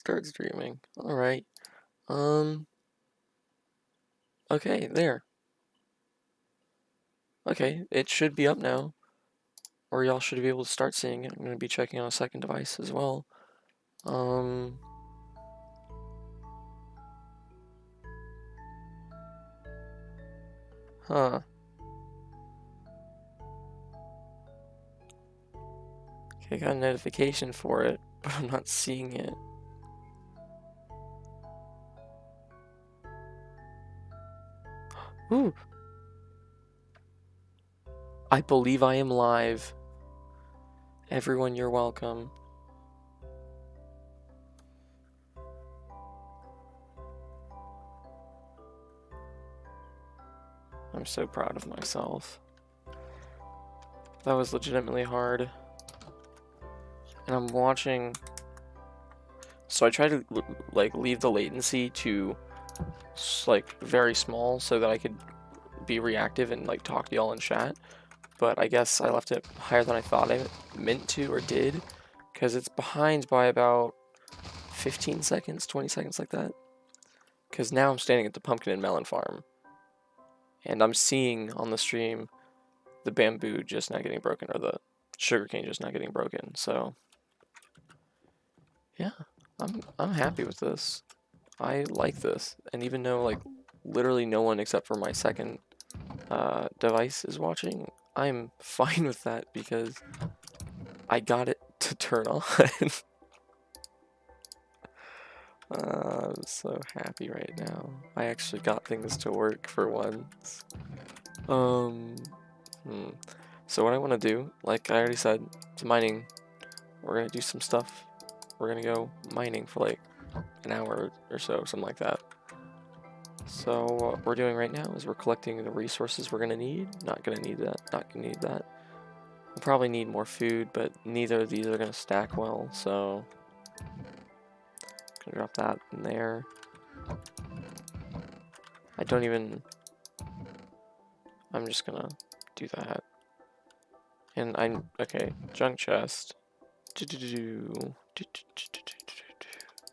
Start streaming. Alright. Okay, there. Okay, it should be up now. Or y'all should be able to start seeing it. I'm going to be checking on a second device as well. Um... Huh. Okay, I got a notification for it, but I'm not seeing it. Ooh! I believe I am live. Everyone, you're welcome. I'm so proud of myself. That was legitimately hard. And I'm watching... So I try to, like, leave the latency to, like, very small so that I could be reactive and, like, talk to y'all in chat. But I guess I left it higher than I thought I meant to or did. Because it's behind by about 15 seconds, 20 seconds like that. Because now I'm standing at the pumpkin and melon farm. And I'm seeing on the stream the bamboo just not getting broken, or the sugarcane just not getting broken. So yeah, I'm happy with this. I like this, and even though like literally no one except for my second device is watching, I'm fine with that because I got it to turn on. I'm so happy right now. I actually got things to work for once. So what I want to do, like I already said, to mining, we're gonna do some stuff. We're gonna go mining for like an hour or so, something like that. So what we're doing right now is we're collecting the resources we're gonna need. Not gonna need that, not gonna need that. We'll probably need more food, but neither of these are gonna stack well, so gonna drop that in there. I'm just gonna do that. And okay, junk chest.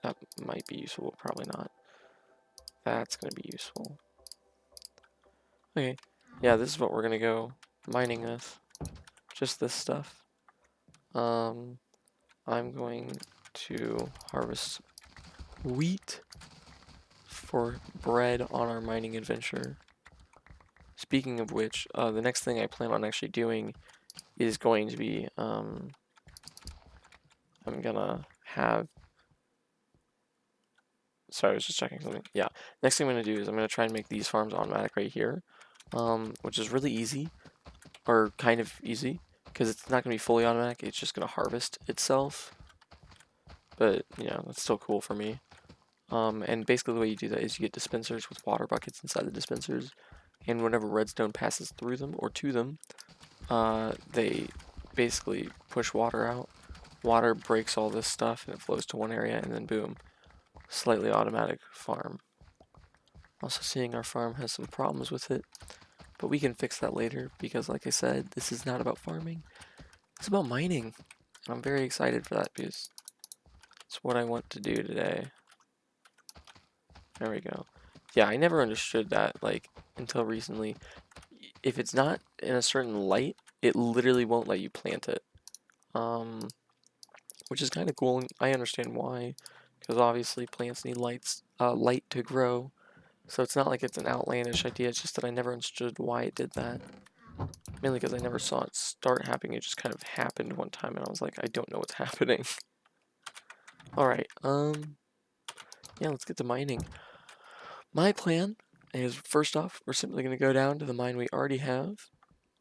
That might be useful, probably not. That's gonna be useful. Okay, yeah, this is what we're gonna go mining with. Just this stuff. I'm going to harvest wheat for bread on our mining adventure. Speaking of which, the next thing I plan on actually doing is going to be, I'm gonna have, sorry, I was just checking something. Yeah, next thing I'm gonna do is I'm gonna try and make these farms automatic right here, which is really easy, or kind of easy, because it's not gonna be fully automatic, it's just gonna harvest itself. But, you know, that's still cool for me. And basically the way you do that is you get dispensers with water buckets inside the dispensers, and whenever redstone passes through them or to them, they basically push water out. Water breaks all this stuff and it flows to one area, and then boom, slightly automatic farm. Also seeing our farm has some problems with it, but we can fix that later because like I said, this is not about farming, it's about mining. And I'm very excited for that because it's what I want to do today. There we go. Yeah, I never understood that, like, until recently. If it's not in a certain light, it literally won't let you plant it. Which is kind of cool, and I understand why. Because obviously plants need light to grow. So it's not like it's an outlandish idea, it's just that I never understood why it did that. Mainly because I never saw it start happening, it just kind of happened one time, and I was like, I don't know what's happening. Alright, yeah, let's get to mining. My plan is, first off, we're simply going to go down to the mine we already have,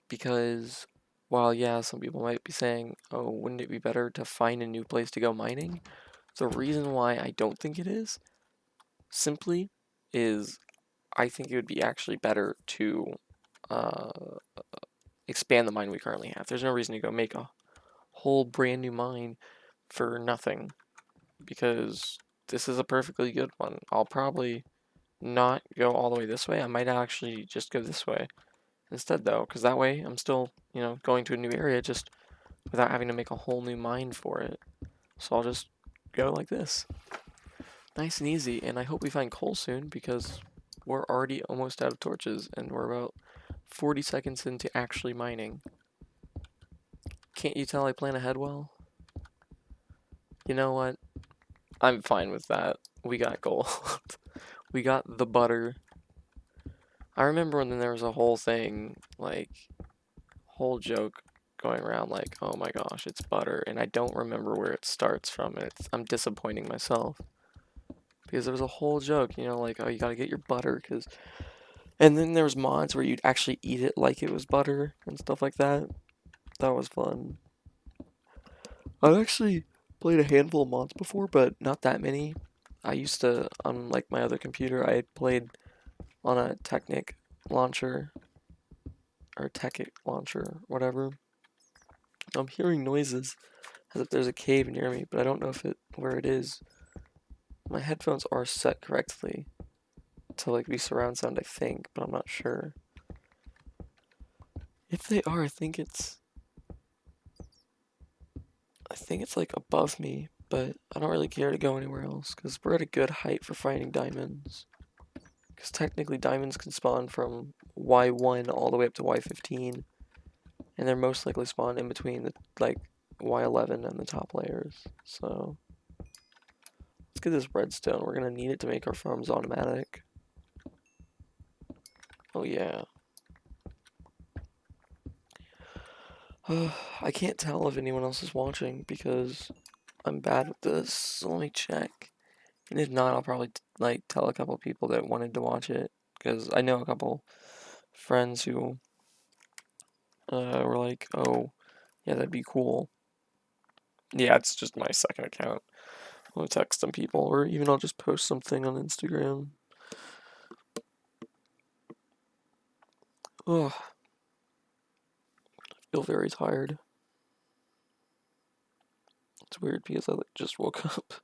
because while, yeah, some people might be saying, oh, wouldn't it be better to find a new place to go mining? The reason why I don't think it is, simply, is I think it would be actually better to uh, expand the mine we currently have. There's no reason to go make a whole brand new mine for nothing, because this is a perfectly good one. I'll probably not go all the way this way. I might actually just go this way instead, though, because that way I'm still, you know, going to a new area just without having to make a whole new mine for it. So I'll just go like this. Nice and easy, and I hope we find coal soon because we're already almost out of torches and we're about 40 seconds into actually mining. Can't you tell I plan ahead well? You know what? I'm fine with that. We got gold. We got the butter. I remember when there was a whole thing, like, whole joke going around like, oh my gosh, it's butter, and I don't remember where it starts from, and I'm disappointing myself. Because there was a whole joke, like, oh, you gotta get your butter, because... And then there was mods where you'd actually eat it like it was butter, and stuff like that. That was fun. I've actually played a handful of mods before, but not that many. I used to, on like my other computer, I played on a Technic launcher, or Techic launcher, whatever. I'm hearing noises as if there's a cave near me, but I don't know where it is. My headphones are set correctly to like be surround sound, I think, but I'm not sure. If they are, I think it's like above me, but I don't really care to go anywhere else because we're at a good height for finding diamonds. Because technically diamonds can spawn from Y1 all the way up to Y15, and they're most likely spawn in between the like Y11 and the top layers. So let's get this redstone. We're gonna need it to make our farms automatic. Oh yeah. I can't tell if anyone else is watching because I'm bad with this. So let me check. And if not, I'll probably like tell a couple people that wanted to watch it because I know a couple friends who were like, "Oh, yeah, that'd be cool." Yeah, it's just my second account. I'll text some people, or even I'll just post something on Instagram. Oh, I feel very tired. It's weird because I just woke up.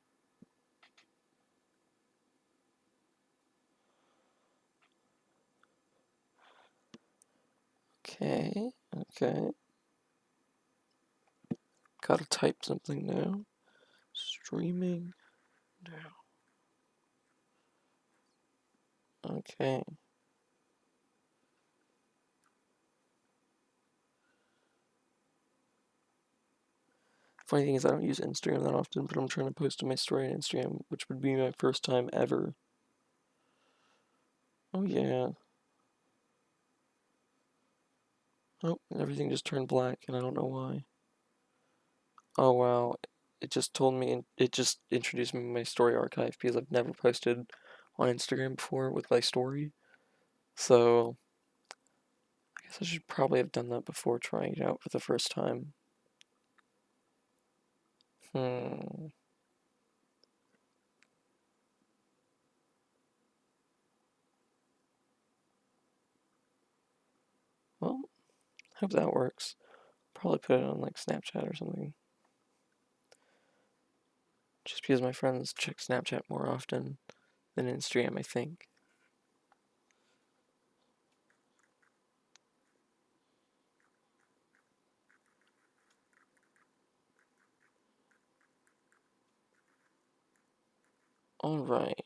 Okay, okay. Gotta type something now. Streaming now. Okay. Funny thing is, I don't use Instagram that often, but I'm trying to post to my story on Instagram, which would be my first time ever. Oh yeah. Oh, and everything just turned black, and I don't know why. Oh wow. It just told me, it just introduced me to my story archive because I've never posted on Instagram before with my story. So, I guess I should probably have done that before trying it out for the first time. Hmm. Well, hope that works. Probably put it on like Snapchat or something. Just because my friends check Snapchat more often than Instagram, I think. Alright.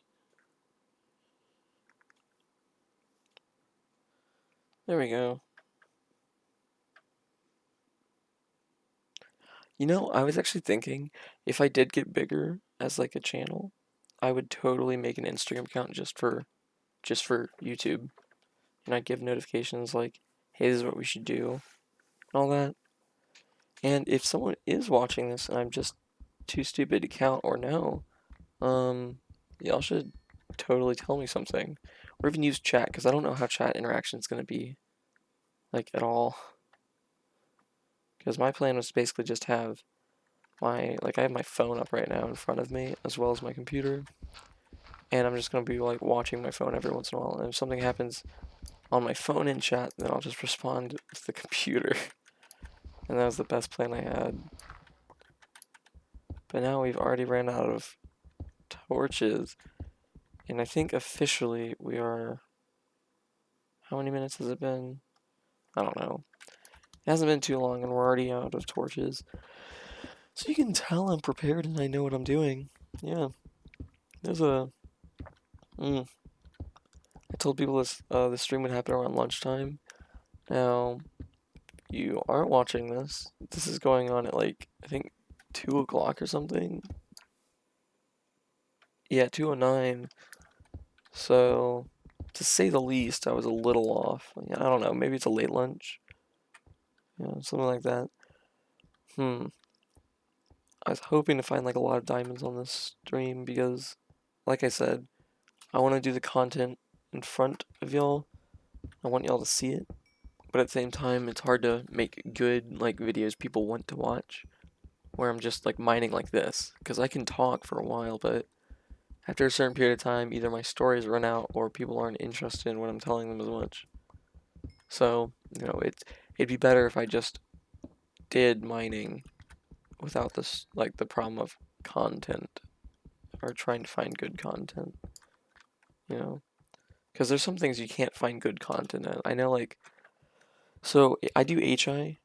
There we go. I was actually thinking if I did get bigger as like a channel, I would totally make an Instagram account just for YouTube. And I'd give notifications like, hey, this is what we should do, and all that. And if someone is watching this and I'm just too stupid to count or know, y'all should totally tell me something. Or even use chat, because I don't know how chat interaction is going to be, like, at all. Because my plan was to basically just have I have my phone up right now in front of me, as well as my computer. And I'm just going to be, like, watching my phone every once in a while. And if something happens on my phone in chat, then I'll just respond to the computer. And that was the best plan I had. But now we've already ran out of torches. And I think officially we are... How many minutes has it been? I don't know. It hasn't been too long and we're already out of torches. So you can tell I'm prepared and I know what I'm doing. Yeah. There's a. Mm, I told people this stream would happen around lunchtime. Now, you aren't watching this. This is going on at like, I think 2 o'clock or something. Yeah, 2:09. So, to say the least, I was a little off. Yeah, I don't know, maybe it's a late lunch. Yeah, something like that. Hmm. I was hoping to find like a lot of diamonds on this stream because, like I said, I want to do the content in front of y'all. I want y'all to see it. But at the same time, it's hard to make good like videos people want to watch where I'm just like mining like this because I can talk for a while, but after a certain period of time, either my stories run out or people aren't interested in what I'm telling them as much. So, it'd be better if I just did mining without this like the problem of content or trying to find good content, you know? Because there's some things you can't find good content in. I know like so I do HI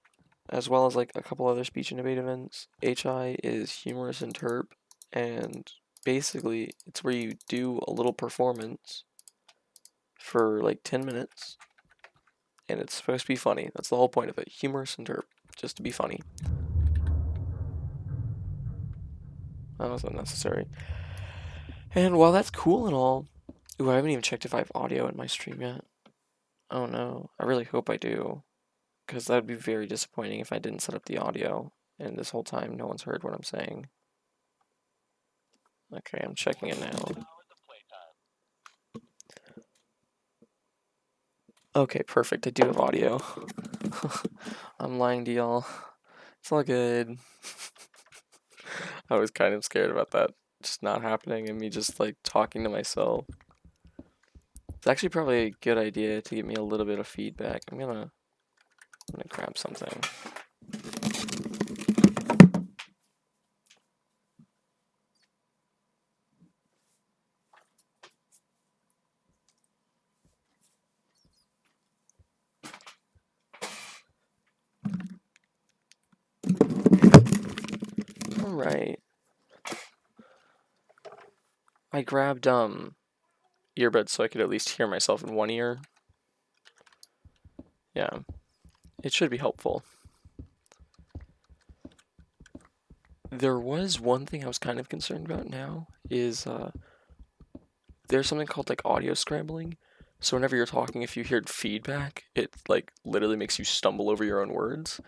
as well as like a couple other speech and debate events. HI is humorous and terp, and basically it's where you do a little performance for like 10 minutes and it's supposed to be funny. That's the whole point of it. Humorous and terp, just to be funny. That was unnecessary. And while that's cool and all, ooh, I haven't even checked if I have audio in my stream yet. Oh no, I really hope I do, because that would be very disappointing if I didn't set up the audio and this whole time no one's heard what I'm saying. Okay, I'm checking it now. Okay, perfect. I do have audio. I'm lying to y'all. It's all good. I was kind of scared about that just not happening and me just like talking to myself. It's actually probably a good idea to get me a little bit of feedback. I'm gonna grab something. All right. I grabbed earbuds so I could at least hear myself in one ear. Yeah, it should be helpful. There was one thing I was kind of concerned about now is there's something called like audio scrambling. So whenever you're talking, if you hear feedback, it like literally makes you stumble over your own words.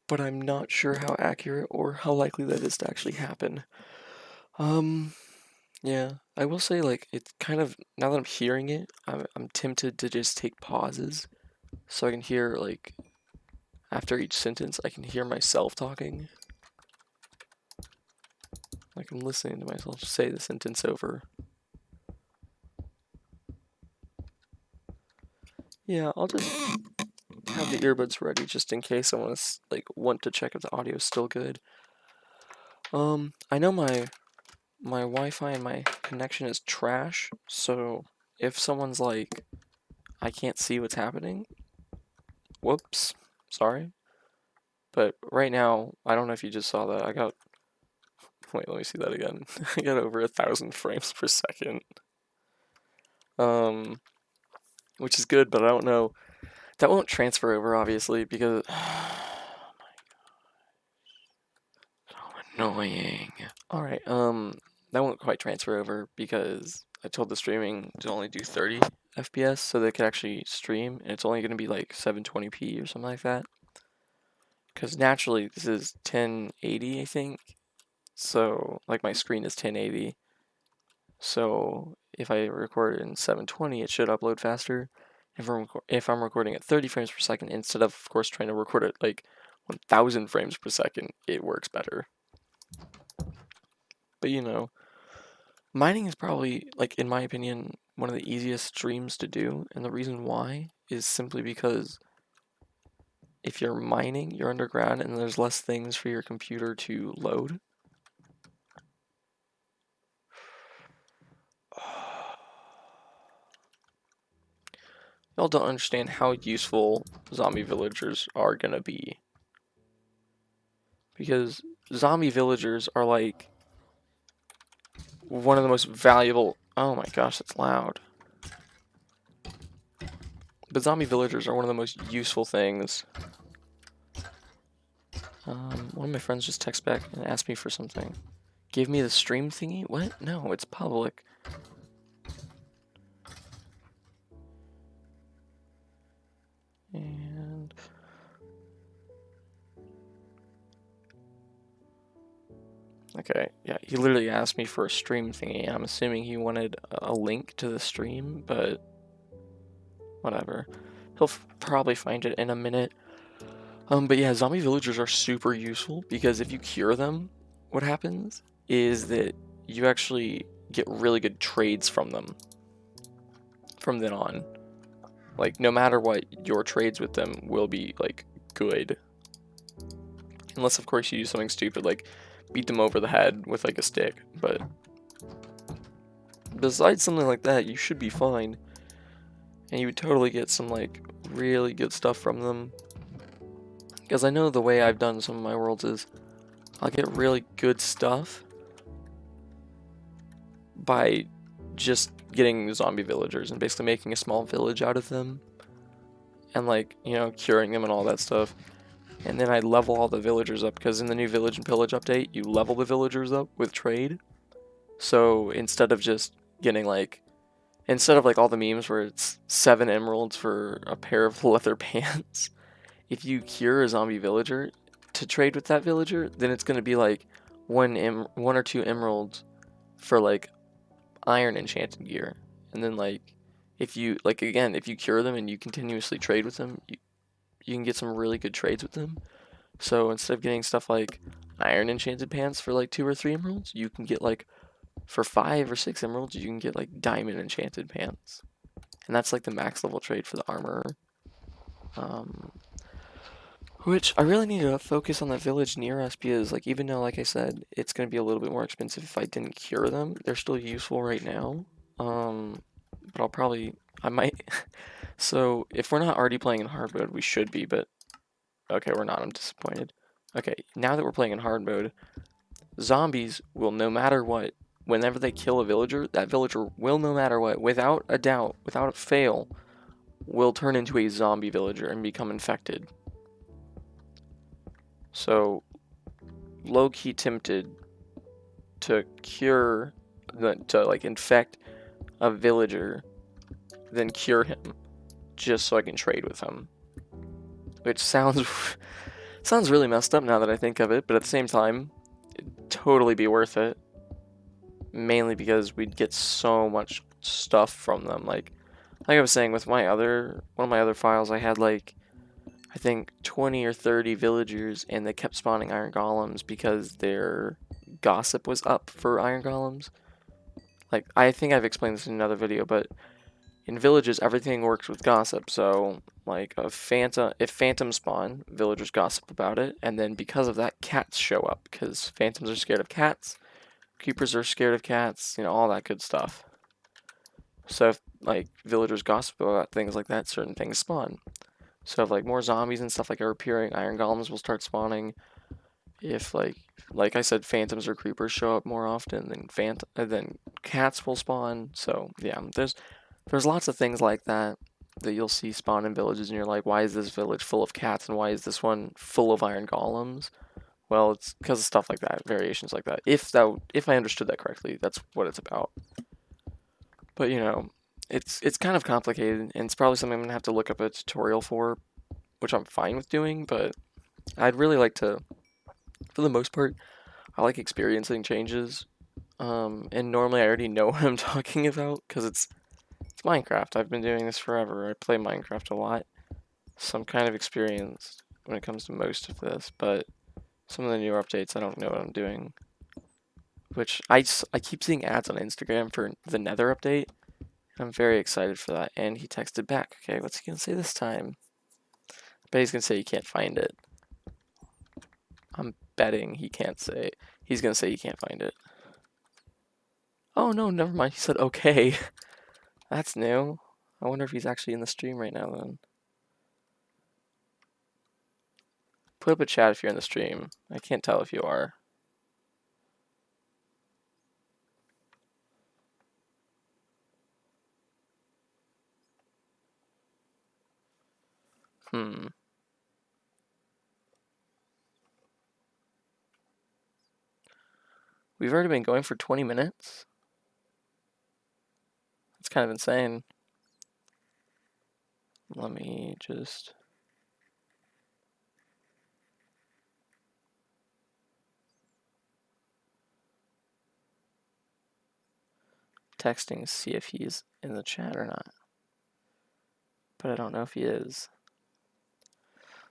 But I'm not sure how accurate or how likely that is to actually happen. Yeah, I will say like it's kind of now that I'm hearing it, I'm tempted to just take pauses so I can hear like after each sentence I can hear myself talking. Like I'm listening to myself say the sentence over. Yeah, I'll just have the earbuds ready just in case I want to check if the audio is still good. I know my Wi-Fi and my connection is trash, so if someone's like, I can't see what's happening, whoops, sorry. But right now, I don't know if you just saw that. Wait, let me see that again. I got over 1,000 frames per second. Which is good, but I don't know. That won't transfer over, obviously, because so annoying. Alright, that won't quite transfer over because I told the streaming to only do 30 FPS so they could actually stream, and it's only going to be like 720p or something like that. Because naturally, this is 1080, I think. So, like, my screen is 1080. So, if I record it in 720, it should upload faster. If I'm recording at 30 frames per second, instead of course, trying to record it like 1,000 frames per second, it works better. But mining is probably, like, in my opinion, one of the easiest streams to do, and the reason why is simply because if you're mining, you're underground and there's less things for your computer to load. still don't understand how useful zombie villagers are gonna be. Because zombie villagers are like one of the most valuable. Oh my gosh, that's loud. But zombie villagers are one of the most useful things. One of my friends just texted back and asked me for something. Give me the stream thingy? What? No, it's public. And okay, yeah, he literally asked me for a stream thingy. I'm assuming he wanted a link to the stream, but whatever. He'll probably find it in a minute. But yeah, zombie villagers are super useful because if you cure them, what happens is that you actually get really good trades from them from then on. Like, no matter what, your trades with them will be, like, good. Unless, of course, you do something stupid, like beat them over the head with, like, a stick. But besides something like that, you should be fine. And you would totally get some, like, really good stuff from them. Because I know the way I've done some of my worlds is I'll get really good stuff by just getting zombie villagers and basically making a small village out of them. And, like, you know, curing them and all that stuff. And then I level all the villagers up, because in the new Village and Pillage update, you level the villagers up with trade. So instead of just getting, like, instead of, like, all the memes where it's 7 emeralds for a pair of leather pants, if you cure a zombie villager to trade with that villager, then it's going to be, like, 1 or 2 emeralds for, like, iron enchanted gear. And then, like, if you, like, again, if you cure them and you continuously trade with them, you can get some really good trades with them. So instead of getting stuff like iron enchanted pants for like 2 or 3 emeralds, you can get like for 5 or 6 emeralds, you can get like diamond enchanted pants. And that's like the max level trade for the armorer. Which I really need to focus on that village near us because, like, even though, like I said, it's going to be a little bit more expensive if I didn't cure them, they're still useful right now. But I might. So if we're not already playing in hard mode, we should be, but okay, we're not. I'm disappointed. Okay, now that we're playing in hard mode, zombies will, no matter what, whenever they kill a villager, that villager will, no matter what, without a doubt, without a fail, will turn into a zombie villager and become infected. So, low-key tempted to cure, to like infect a villager, then cure him, just so I can trade with him. Which sounds sounds really messed up now that I think of it, but at the same time, it'd totally be worth it. Mainly because we'd get so much stuff from them. Like I was saying with one of my other files, I had like I think 20 or 30 villagers, and they kept spawning iron golems because their gossip was up for iron golems. Like, I think I've explained this in another video, but in villages, everything works with gossip. So, like, if phantoms spawn, villagers gossip about it, and then because of that, cats show up, because phantoms are scared of cats, creepers are scared of cats, you know, all that good stuff. So, if, like, villagers gossip about things like that, certain things spawn. So if like more zombies and stuff like are appearing, iron golems will start spawning. If like I said, phantoms or creepers show up more often, then cats will spawn. So yeah, there's lots of things like that you'll see spawn in villages, and you're like, why is this village full of cats and why is this one full of iron golems? Well, it's because of stuff like that, variations like that. If I understood that correctly, that's what it's about. But you know, it's kind of complicated, and it's probably something I'm gonna have to look up a tutorial for, which I'm fine with doing, but I'd really like to, for the most part, I like experiencing changes, and normally I already know what I'm talking about, because it's Minecraft. I've been doing this forever. I play Minecraft a lot, so I'm kind of experienced when it comes to most of this, but some of the newer updates, I don't know what I'm doing. Which, I keep seeing ads on Instagram for the Nether update. I'm very excited for that. And he texted back. Okay, what's he gonna say this time? I bet he's gonna say he can't find it. I'm betting he can't say. He's gonna say he can't find it. Oh no, never mind. He said okay. That's new. I wonder if he's actually in the stream right now then. Put up a chat if you're in the stream. I can't tell if you are. We've already been going for 20 minutes? That's kind of insane. Let me just... texting to see if he's in the chat or not. But I don't know if he is.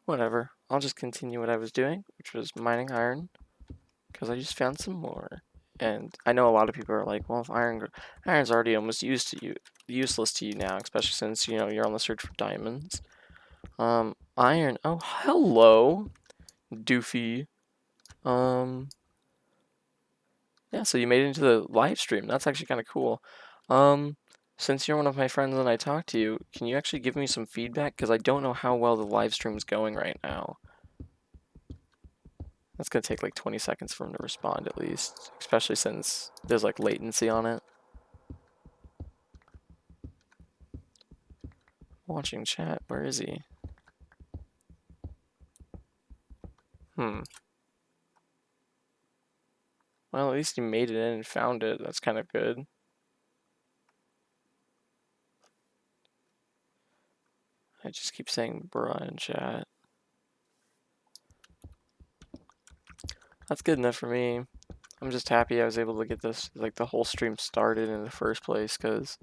Whatever. I'll just continue what I was doing, which was mining iron, because I just found some more. And I know a lot of people are like, well, if iron's already almost useless to you now, especially since, you know, you're on the search for diamonds. Iron. Oh, hello, Doofy. Yeah, so you made it into the live stream. That's actually kind of cool. Since you're one of my friends and I talked to you, can you actually give me some feedback? Because I don't know how well the live stream's going right now. That's gonna take like 20 seconds for him to respond at least, especially since there's like latency on it. Watching chat, where is he? Well, at least he made it in and found it. That's kind of good. I just keep saying bruh in chat. That's good enough for me. I'm just happy I was able to get this, like, the whole stream started in the first place, because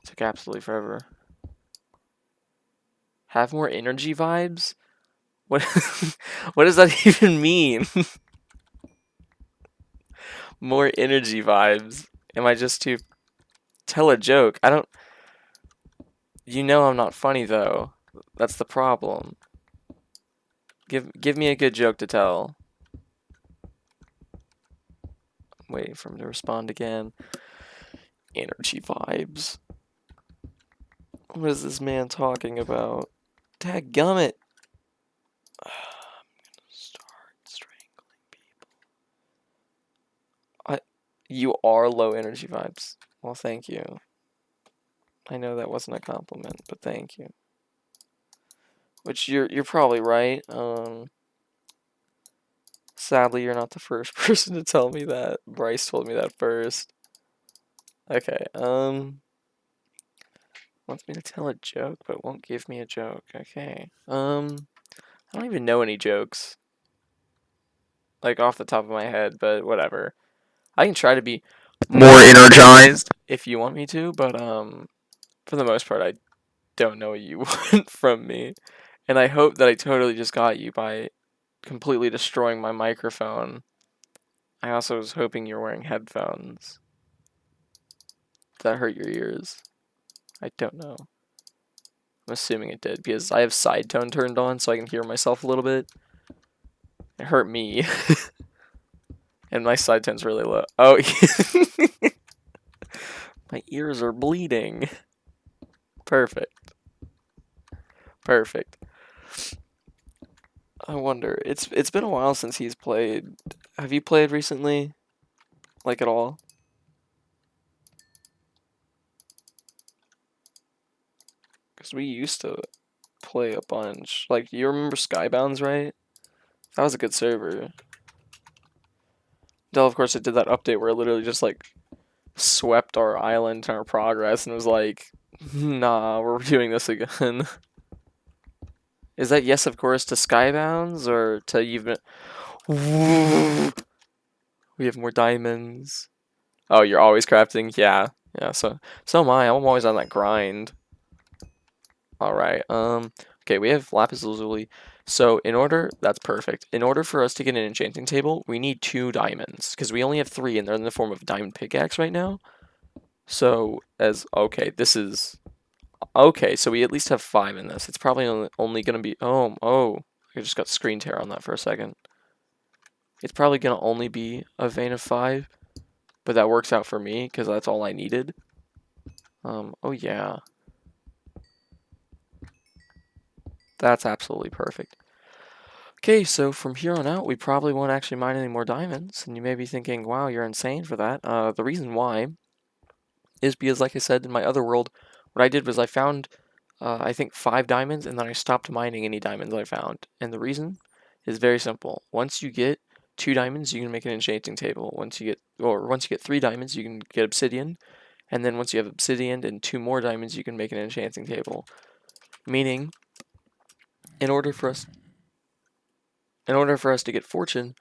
it took absolutely forever. Have more energy vibes? What, what does that even mean? More energy vibes. Am I just to tell a joke? I don't... You know I'm not funny, though. That's the problem. Give me a good joke to tell. I'm waiting for him to respond again. Energy vibes. What is this man talking about? Dadgummit. I'm gonna start strangling people. You are low energy vibes. Well, thank you. I know that wasn't a compliment, but thank you. Which you're probably right. Sadly, you're not the first person to tell me that. Bryce told me that first. Okay, wants me to tell a joke, but won't give me a joke. Okay. I don't even know any jokes. Like, off the top of my head, but whatever. I can try to be more energized if you want me to, but, for the most part, I don't know what you want from me. And I hope that I totally just got you by completely destroying my microphone. I also was hoping you were wearing headphones. Did that hurt your ears? I don't know. I'm assuming it did, because I have side tone turned on so I can hear myself a little bit. It hurt me. And my side tone's really low. Oh, my ears are bleeding. Perfect. Perfect. I wonder. It's been a while since he's played. Have you played recently? Like at all? Because we used to play a bunch. Like, you remember Skybounds, right? That was a good server. Until, of course, it did that update where it literally just, like, swept our island and our progress and was like, nah, we're doing this again. Is that yes, of course, to Skybounds, or to even... We have more diamonds. Oh, you're always crafting? Yeah. Yeah, so am I. I'm always on that grind. Alright, okay, we have lapis lazuli. So that's perfect. In order for us to get an enchanting table, we need 2 diamonds, because we only have 3, and they're in the form of diamond pickaxe right now. So, okay, so we at least have 5 in this. It's probably only gonna be, I just got screen tear on that for a second. It's probably gonna only be a vein of 5, but that works out for me, because that's all I needed. Oh yeah. That's absolutely perfect. Okay, so from here on out, we probably won't actually mine any more diamonds, and you may be thinking, wow, you're insane for that. The reason why is because, like I said, in my other world, what I did was I found, I think, 5 diamonds, and then I stopped mining any diamonds I found. And the reason is very simple. Once you get 2 diamonds, you can make an enchanting table. Once you get 3 diamonds, you can get obsidian, and then once you have obsidian and 2 more diamonds, you can make an enchanting table. Meaning, in order for us, to get fortune,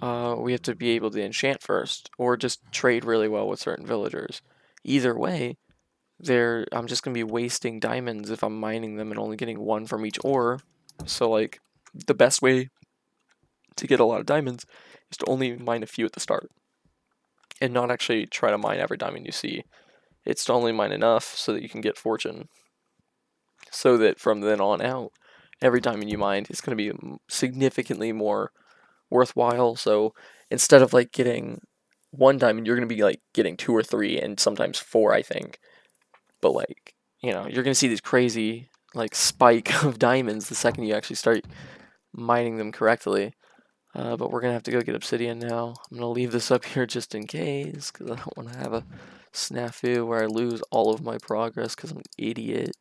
we have to be able to enchant first, or just trade really well with certain villagers. Either way, I'm just gonna be wasting diamonds if I'm mining them and only getting 1 from each ore. So like, the best way to get a lot of diamonds is to only mine a few at the start, and not actually try to mine every diamond you see. It's to only mine enough so that you can get fortune. So that from then on out, every diamond you mine is gonna be significantly more worthwhile. So instead of like getting 1 diamond, you're gonna be like getting 2 or 3 and sometimes 4, I think. But like, you're gonna see this crazy like spike of diamonds the second you actually start mining them correctly. But we're gonna have to go get obsidian now. I'm gonna leave this up here just in case, because I don't want to have a snafu where I lose all of my progress because I'm an idiot.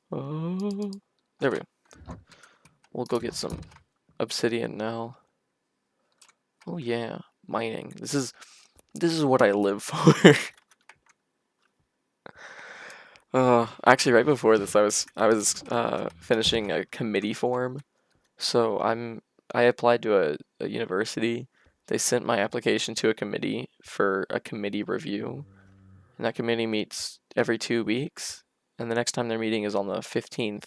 Oh, there we go. We'll go get some obsidian now. Oh yeah, mining. This is what I live for. Actually, right before this, I was finishing a committee form. So I applied to a university. They sent my application to a committee for a committee review, and that committee meets every 2 weeks. And the next time they're meeting is on the 15th.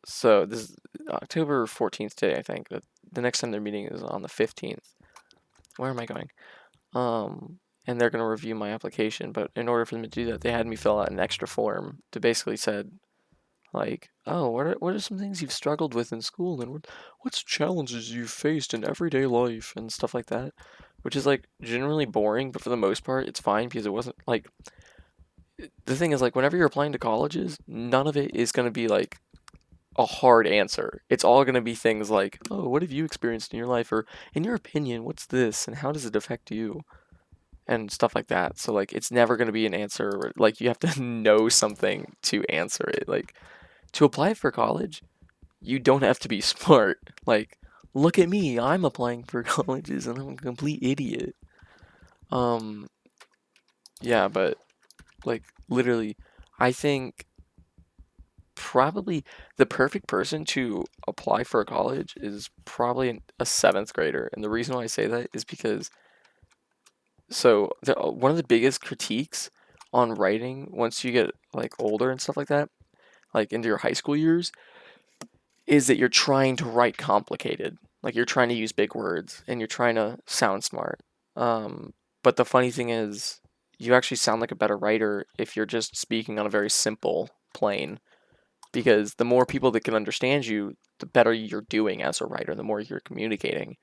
So this is October 14th today, I think. But the next time they're meeting is on the 15th. Where am I going? And they're going to review my application, but in order for them to do that, they had me fill out an extra form to basically said, like, oh, what are some things you've struggled with in school, and what's challenges you've faced in everyday life, and stuff like that, which is like generally boring, but for the most part, it's fine because it wasn't like, the thing is, like, whenever you're applying to colleges, none of it is going to be like a hard answer. It's all going to be things like, oh, what have you experienced in your life, or in your opinion, what's this, and how does it affect you? And stuff like that. So like, it's never going to be an answer where, like, you have to know something to answer it. Like, to apply for college, you don't have to be smart. Like, look at me, I'm applying for colleges and I'm a complete idiot. Um, yeah, but like, literally, I think probably the perfect person to apply for a college is probably a 7th grader. And the reason why I say that is because, so one of the biggest critiques on writing once you get like older and stuff like that, like into your high school years, is that you're trying to write complicated. Like, you're trying to use big words and you're trying to sound smart. But the funny thing is, you actually sound like a better writer if you're just speaking on a very simple plane. Because the more people that can understand you, the better you're doing as a writer, the more you're communicating.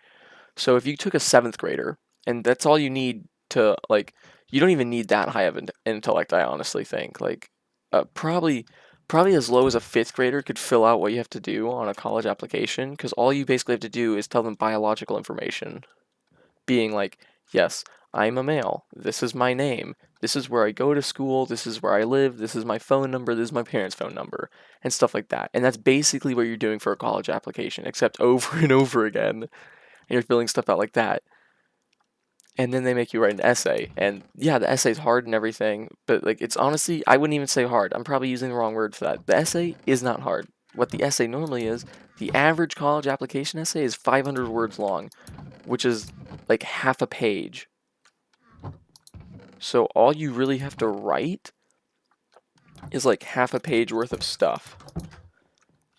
So if you took a 7th grader, and that's all you need to, like, you don't even need that high of an intellect, I honestly think. Like, probably as low as a 5th grader could fill out what you have to do on a college application, because all you basically have to do is tell them biological information, being like, yes, I'm a male, this is my name, this is where I go to school, this is where I live, this is my phone number, this is my parents' phone number, and stuff like that. And that's basically what you're doing for a college application, except over and over again, and you're filling stuff out like that. And then they make you write an essay, and yeah, the essay's hard and everything, but like, it's honestly, I wouldn't even say hard. I'm probably using the wrong word for that. The essay is not hard. What the essay normally is, the average college application essay is 500 words long, which is like half a page. So all you really have to write is like half a page worth of stuff.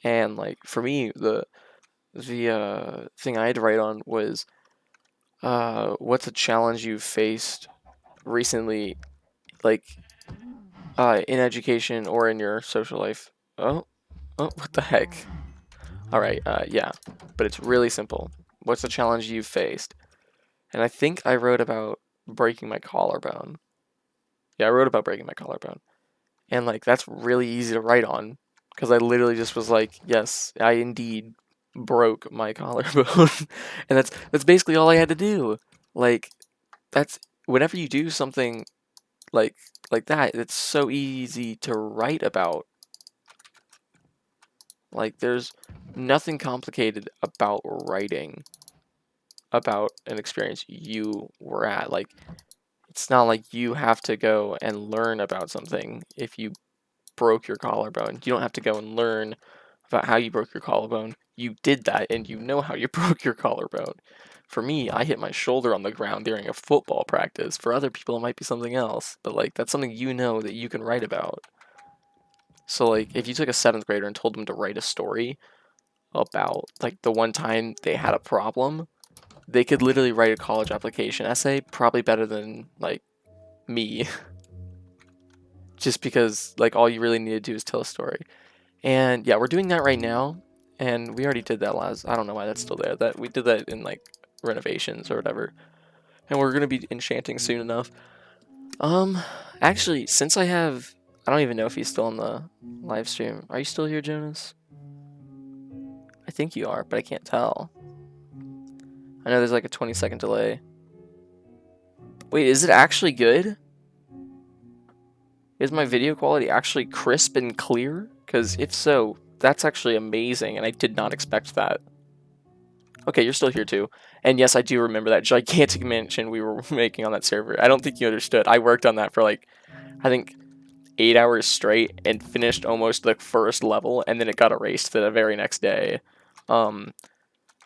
And like, for me, the thing I had to write on was, what's a challenge you've faced recently, like, in education or in your social life? Oh, what the heck? All right, yeah, but it's really simple. What's a challenge you've faced? And I think I wrote about breaking my collarbone. Yeah, I wrote about breaking my collarbone. And like that's really easy to write on because I literally just was like, yes, I indeed broke my collarbone. And that's basically all I had to do. Like that's whenever you do something like like that, it's so easy to write about. Like there's nothing complicated about writing about an experience you were at. Like it's not like you have to go and learn about something if you broke your collarbone. You don't have to go and learn about how you broke your collarbone. You did that and you know how you broke your collarbone. For me, I hit my shoulder on the ground during a football practice. For other people, it might be something else, but like that's something you know that you can write about. So like if you took a seventh grader and told them to write a story about like the one time they had a problem, they could literally write a college application essay probably better than like me. Just because like all you really need to do is tell a story. And yeah, we're doing that right now, and we already did that last. I don't know why that's still there. That we did that in like renovations or whatever, and we're gonna be enchanting soon enough. Um, actually, since I don't even know if he's still on the live stream. Are you still here, Jonas? I think you are, but I can't tell. I know there's like a 20-second delay. Wait, is it actually good? Is my video quality actually crisp and clear? Because if so, that's actually amazing, and I did not expect that. Okay, you're still here too. And yes, I do remember that gigantic mansion we were making on that server. I don't think you understood. I worked on that for like, I think 8 hours straight and finished almost the first level, and then it got erased the very next day. Um,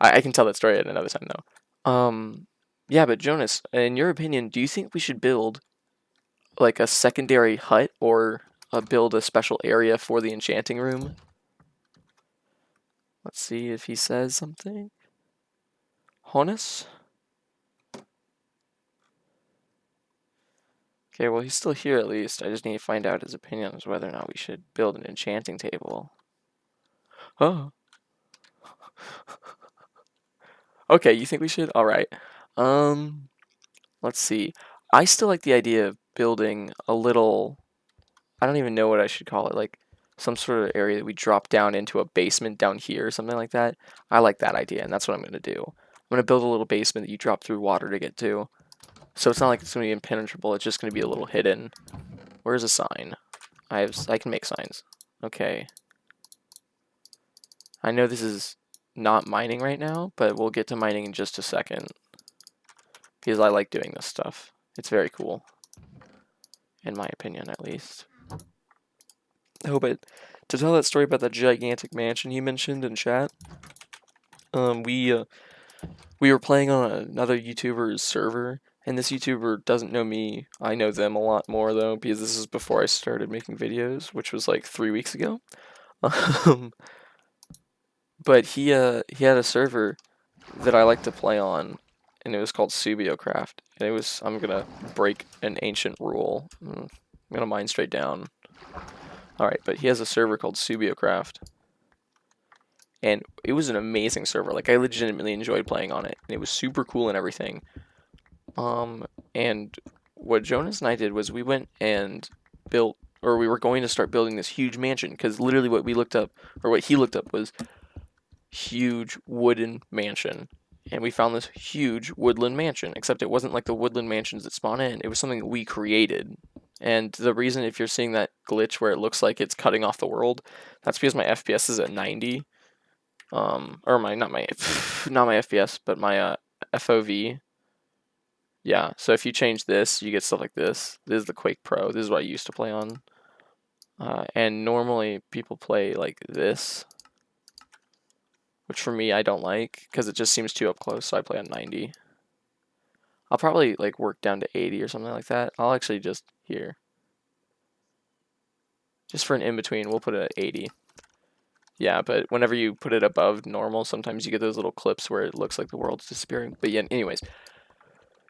I can tell that story at another time though. Yeah, but Jonas, in your opinion, do you think we should build like a secondary hut or build a special area for the enchanting room? Let's see if he says something. Honus? Okay, well, he's still here at least. I just need to find out his opinion as whether or not we should build an enchanting table. Oh. Okay, you think we should? Alright. Um, let's see. I still like the idea of building a little, I don't even know what I should call it, like some sort of area that we drop down into a basement down here or something like that. I like that idea, and that's what I'm going to do. I'm going to build a little basement that you drop through water to get to. So it's not like it's going to be impenetrable, it's just going to be a little hidden. Where's a sign? I can make signs. Okay. I know this is not mining right now, but we'll get to mining in just a second. Because I like doing this stuff. It's very cool. In my opinion, at least. Oh, but to tell that story about that gigantic mansion you mentioned in chat, we were playing on another YouTuber's server, and this YouTuber doesn't know me. I know them a lot more, though, because this is before I started making videos, which was like 3 weeks ago. But he had a server that I like to play on, and it was called Subiocraft. And it was, I'm gonna break an ancient rule. I'm gonna mine straight down. Alright, but he has a server called Subiocraft. And it was an amazing server. Like, I legitimately enjoyed playing on it. And it was super cool and everything. And what Jonas and I did was we went and built, or we were going to start building this huge mansion. Because literally what we looked up, or what he looked up was huge wooden mansion. And we found this huge woodland mansion, except it wasn't like the woodland mansions that spawn in. It was something that we created. And the reason, if you're seeing that glitch where it looks like it's cutting off the world, that's because my FPS is at 90. Or my, not my, not my FPS, but my FOV. Yeah, so if you change this, you get stuff like this. This is the Quake Pro. This is what I used to play on. And normally people play like this, which for me I don't like because it just seems too up close, so I play on 90. I'll probably like work down to 80 or something like that. I'll actually just here. Just for an in-between, we'll put it at 80. Yeah, but whenever you put it above normal, sometimes you get those little clips where it looks like the world's disappearing. But yeah, anyways,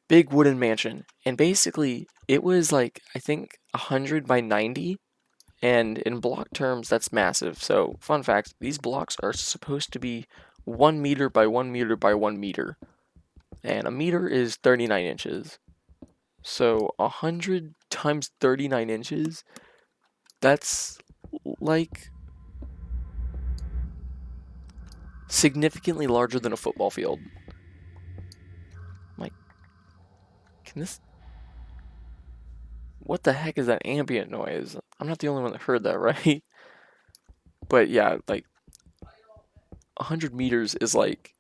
big wooden mansion. And basically, it was like, I think 100 by 90. And in block terms, that's massive. So, fun fact, these blocks are supposed to be 1 meter by 1 meter by 1 meter. And a meter is 39 inches. So, 100 times 39 inches That's like significantly larger than a football field. Like, can this... What the heck is that ambient noise? I'm not the only one that heard that, right? But yeah, like 100 meters is like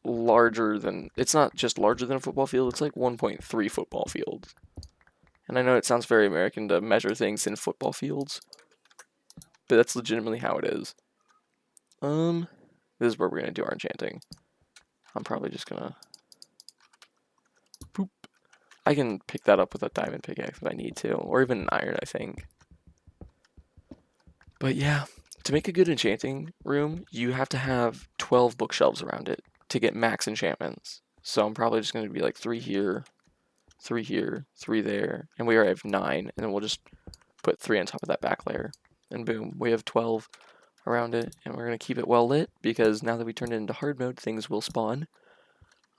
larger than... It's not just larger than a football field, it's like 1.3 football fields. And I know it sounds very American to measure things in football fields, but that's legitimately how it is. This is where we're gonna do our enchanting. I'm probably just gonna... Boop. I can pick that up with a diamond pickaxe if I need to, or even an iron, I think. But yeah, to make a good enchanting room, you have to have 12 bookshelves around it to get max enchantments. So I'm probably just gonna be like 3 here, 3 here, 3 there, and we already have 9, and then we'll just put 3 on top of that back layer, and boom, we have 12 around it, and we're gonna keep it well lit because now that we turned it into hard mode, things will spawn.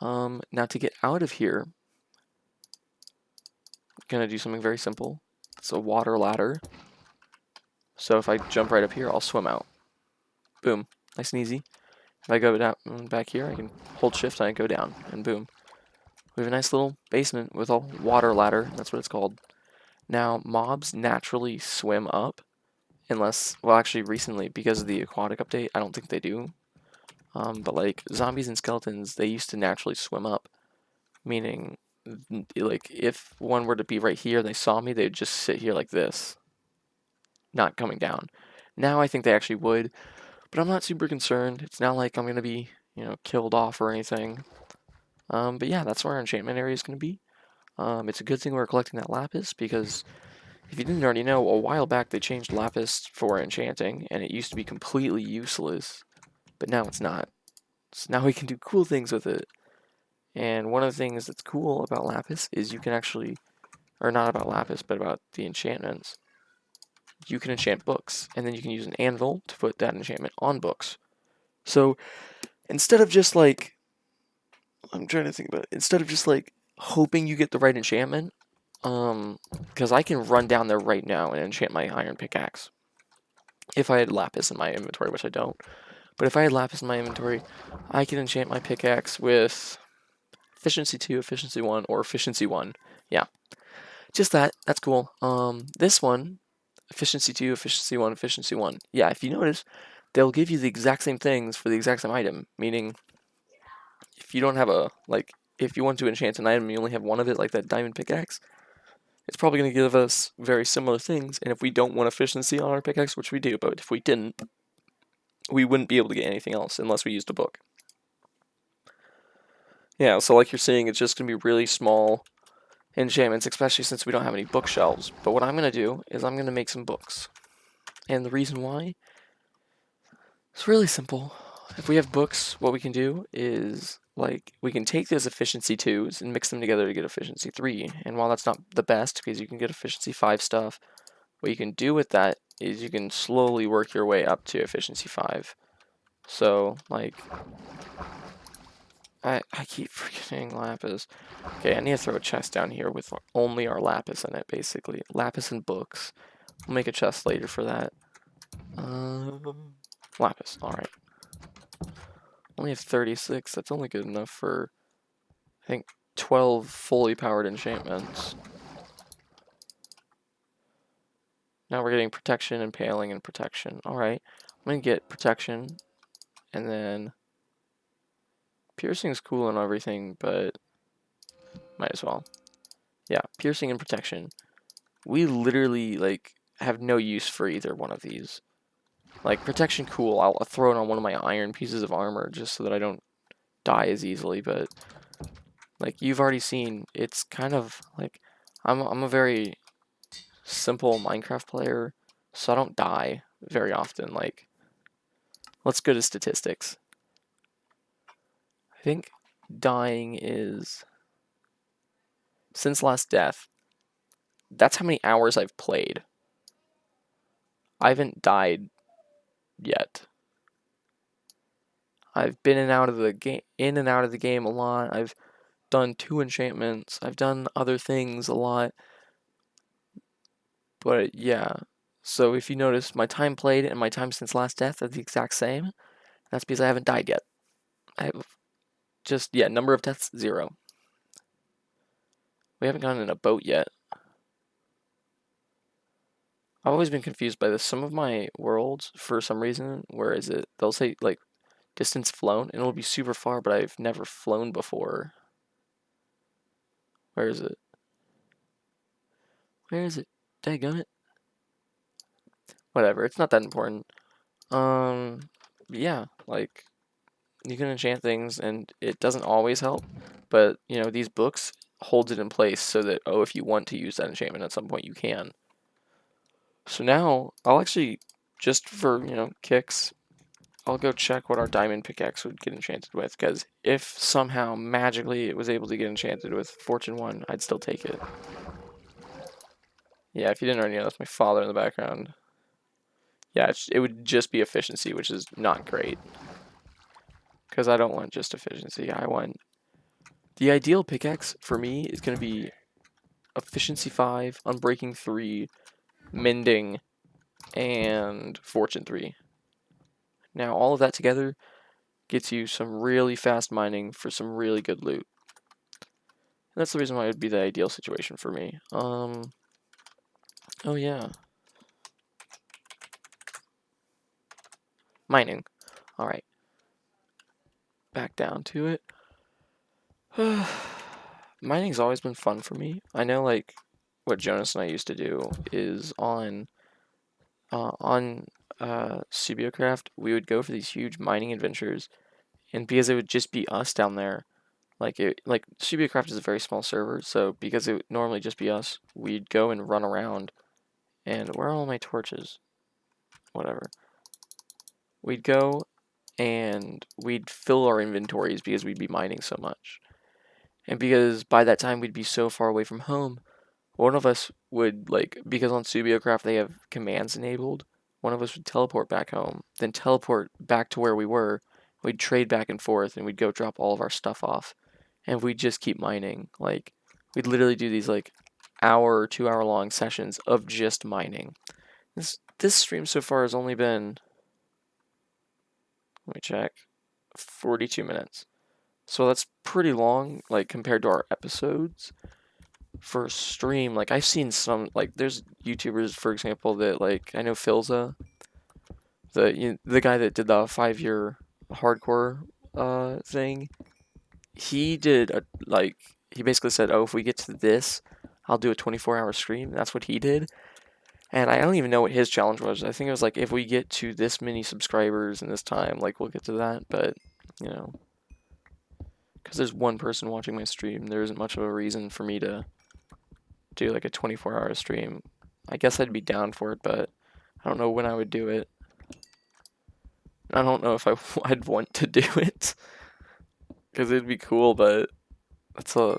Now to get out of here, I'm gonna do something very simple. It's a water ladder. So if I jump right up here, I'll swim out. Boom, nice and easy. If I go down back here, I can hold shift and I go down, and boom. We have a nice little basement with a water ladder, that's what it's called. Now, mobs naturally swim up, unless, well actually recently, because of the aquatic update, I don't think they do. But like, zombies and skeletons, they used to naturally swim up, meaning, like, if one were to be right here and they saw me, they'd just sit here like this, not coming down. Now I think they actually would, but I'm not super concerned. It's not like I'm going to be, killed off or anything. But yeah, that's where our enchantment area is going to be. It's a good thing we're collecting that lapis, because if you didn't already know, a while back they changed lapis for enchanting, and it used to be completely useless, but now it's not. So now we can do cool things with it. And one of the things that's cool about lapis is you can actually, or not about lapis, but about the enchantments, you can enchant books, and then you can use an anvil to put that enchantment on books. So instead of just like, I'm trying to think about it, instead of just like hoping you get the right enchantment, because I can run down there right now and enchant my iron pickaxe. If I had lapis in my inventory, which I don't. But if I had lapis in my inventory, I can enchant my pickaxe with efficiency 2, efficiency 1, or efficiency 1. Yeah. Just that. That's cool. This one, efficiency 2, efficiency 1, efficiency 1. Yeah, if you notice, they'll give you the exact same things for the exact same item. Meaning, if you don't have a, like, if you want to enchant an item, you only have one of it, like that diamond pickaxe, it's probably going to give us very similar things. And if we don't want efficiency on our pickaxe, which we do, but if we didn't, we wouldn't be able to get anything else unless we used a book. Yeah, so like you're seeing, it's just going to be really small enchantments, especially since we don't have any bookshelves. But what I'm going to do is I'm going to make some books. And the reason why, it's really simple. If we have books, what we can do is, like, we can take those efficiency 2s and mix them together to get efficiency 3. And while that's not the best, because you can get efficiency 5 stuff, what you can do with that is you can slowly work your way up to efficiency 5. So, like, I keep forgetting lapis. Okay, I need to throw a chest down here with only our lapis in it, basically. Lapis and books. We'll make a chest later for that. Lapis, alright. Only have 36, that's only good enough for, I think, 12 fully powered enchantments. Now we're getting protection, impaling, and protection. Alright, I'm gonna get protection, and then piercing's cool and everything, but might as well. Yeah, piercing and protection. We literally, like, have no use for either one of these. Like, protection, cool. I'll throw it on one of my iron pieces of armor just so that I don't die as easily, but, like, you've already seen, it's kind of, like, I'm a very simple Minecraft player, so I don't die very often. Like, let's go to statistics. I think dying is, since last death, that's how many hours I've played. I haven't died yet. I've been in and out of the game a lot. I've done 2 enchantments. I've done other things a lot. But yeah, so if you notice, my time played and my time since last death are the exact same. That's because I haven't died yet. I have just, yeah, number of deaths, 0. We haven't gone in a boat yet. I've always been confused by this. Some of my worlds, for some reason, where is it? They'll say, like, distance flown, and it'll be super far, but I've never flown before. Where is it? Where is it? Daggone it. Whatever, it's not that important. Um, yeah, like, you can enchant things, and it doesn't always help, but, you know, these books holds it in place so that, oh, if you want to use that enchantment at some point, you can. So now, I'll actually, just for, you know, kicks, I'll go check what our diamond pickaxe would get enchanted with, because if somehow magically it was able to get enchanted with Fortune 1, I'd still take it. Yeah, if you didn't already know, that's my father in the background. Yeah, it would just be efficiency, which is not great. Because I don't want just efficiency, I want... The ideal pickaxe for me is going to be efficiency 5, unbreaking 3, mending, and fortune 3. Now, all of that together gets you some really fast mining for some really good loot. And that's the reason why it would be the ideal situation for me. Oh yeah. Mining. Alright. Back down to it. Mining's always been fun for me. I know, like, what Jonas and I used to do is on Subiocraft, we would go for these huge mining adventures, and because it would just be us down there, like Subiocraft is a very small server, so because it would normally just be us, we'd go and run around, and where are all my torches? Whatever. We'd go and we'd fill our inventories because we'd be mining so much. And because by that time we'd be so far away from home, one of us would, like, because on Subiocraft they have commands enabled, one of us would teleport back home, then teleport back to where we were. We'd trade back and forth, and we'd go drop all of our stuff off. And we'd just keep mining. Like, we'd literally do these, like, hour or 2 hour long sessions of just mining. This stream so far has only been, let me check, 42 minutes. So that's pretty long, like, compared to our episodes. For a stream, like, I've seen some, like, there's YouTubers, for example, that, like, I know Philza, the guy that did the 5-year hardcore thing. He did he basically said, oh, if we get to this, I'll do a 24-hour stream. That's what he did. And I don't even know what his challenge was. I think it was like, if we get to this many subscribers in this time, like, we'll get to that. But, you know, because there's one person watching my stream, there isn't much of a reason for me to do like a 24-hour stream. I guess I'd be down for it, but I don't know when I would do it. I don't know if I'd want to do it, because it'd be cool, but it's a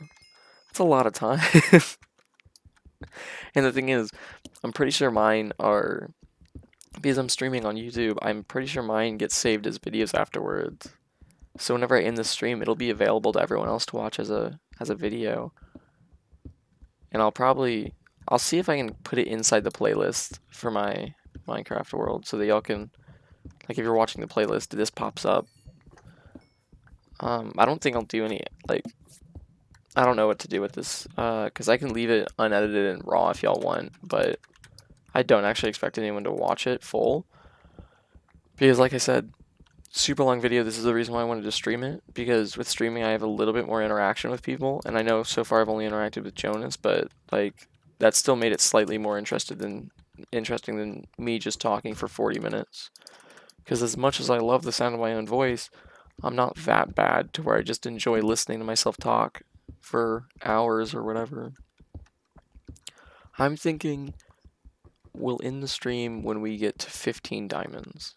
lot of time. And the thing is, I'm pretty sure mine are, because I'm streaming on YouTube, I'm pretty sure mine gets saved as videos afterwards. So whenever I end the stream, it'll be available to everyone else to watch as a video. And I'll see if I can put it inside the playlist for my Minecraft world, so that y'all can, like, if you're watching the playlist, this pops up. I don't think I'll do any, like, I don't know what to do with this, because I can leave it unedited and raw if y'all want, but I don't actually expect anyone to watch it full. Because, like I said, super long video, this is the reason why I wanted to stream it, because with streaming I have a little bit more interaction with people, and I know so far I've only interacted with Jonas, but, like, that still made it slightly more interesting than me just talking for 40 minutes. Because as much as I love the sound of my own voice, I'm not that bad to where I just enjoy listening to myself talk for hours or whatever. I'm thinking we'll end the stream when we get to 15 diamonds.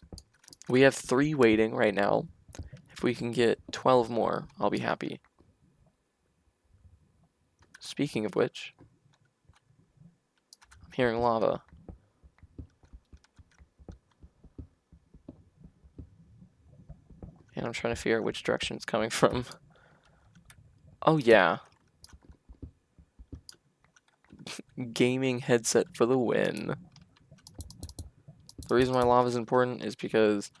We have 3 waiting right now. If we can get 12 more, I'll be happy. Speaking of which, I'm hearing lava. And I'm trying to figure out which direction it's coming from. Oh yeah. Gaming headset for the win. The reason why lava is important is because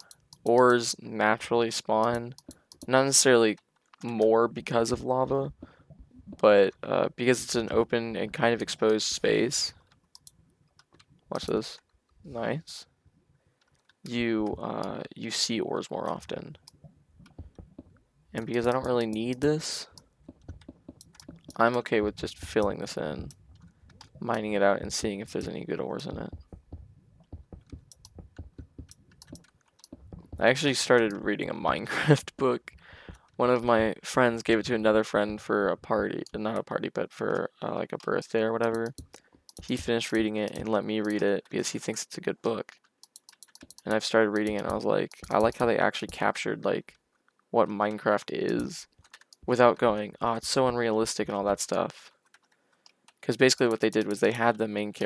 ores naturally spawn, not necessarily more because of lava, but because it's an open and kind of exposed space. Watch this. Nice. You see ores more often. And because I don't really need this, I'm okay with just filling this in, mining it out, and seeing if there's any good ores in it. I actually started reading a Minecraft book. One of my friends gave it to another friend for a party, not a party, but for like a birthday or whatever. He finished reading it and let me read it because he thinks it's a good book. And I've started reading it and I was like, I like how they actually captured like what Minecraft is without going, oh, it's so unrealistic and all that stuff. Because basically what they did was they had the main character